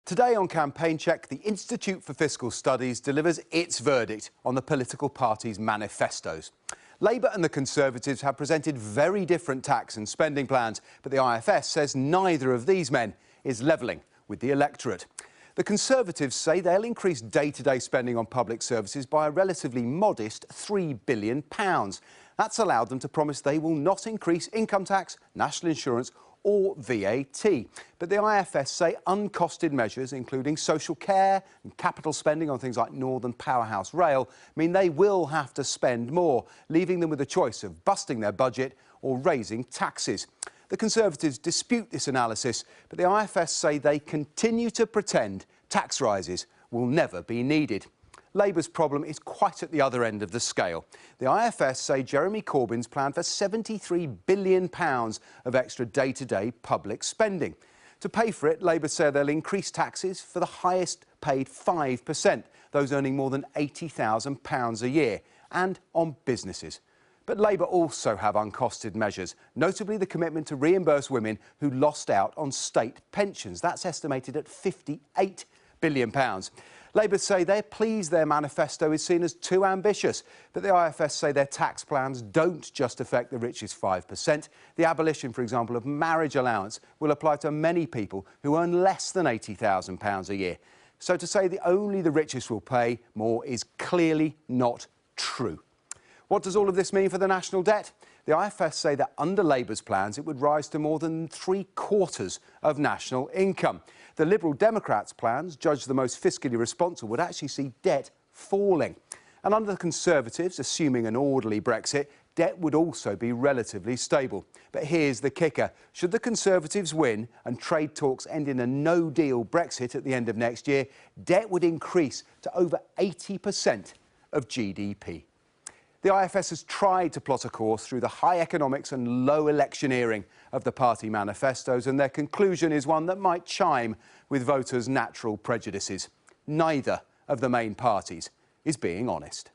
Today on Campaign Check, the Institute for Fiscal Studies delivers its verdict on the political parties' manifestos. Labour and the Conservatives have presented very different tax and spending plans, but the IFS says neither of these men is levelling with the electorate. The Conservatives say they'll increase day-to-day spending on public services by a relatively modest £3 billion. That's allowed them to promise they will not increase income tax, national insurance or VAT. But the IFS say uncosted measures, including social care and capital spending on things like Northern Powerhouse Rail, mean they will have to spend more, leaving them with a choice of busting their budget or raising taxes. The Conservatives dispute this analysis, but the IFS say they continue to pretend tax rises will never be needed. Labour's problem is quite at the other end of the scale. The IFS say Jeremy Corbyn's plan for £73 billion of extra day-to-day public spending. To pay for it, Labour say they'll increase taxes for the highest paid 5%, those earning more than £80,000 a year, and on businesses. But Labour also have uncosted measures, notably the commitment to reimburse women who lost out on state pensions. That's estimated at £58 billion. Labour say they're pleased their manifesto is seen as too ambitious, but the IFS say their tax plans don't just affect the richest 5%. The abolition, for example, of marriage allowance will apply to many people who earn less than £80,000 a year. So to say that only the richest will pay more is clearly not true. What does all of this mean for the national debt? The IFS say that under Labour's plans it would rise to more than 3/4 of national income. The Liberal Democrats' plans, judged the most fiscally responsible, would actually see debt falling. And under the Conservatives, assuming an orderly Brexit, debt would also be relatively stable. But here's the kicker. Should the Conservatives win and trade talks end in a no-deal Brexit at the end of next year, debt would increase to over 80% of GDP. The IFS has tried to plot a course through the high economics and low electioneering of the party manifestos, and their conclusion is one that might chime with voters' natural prejudices. Neither of the main parties is being honest.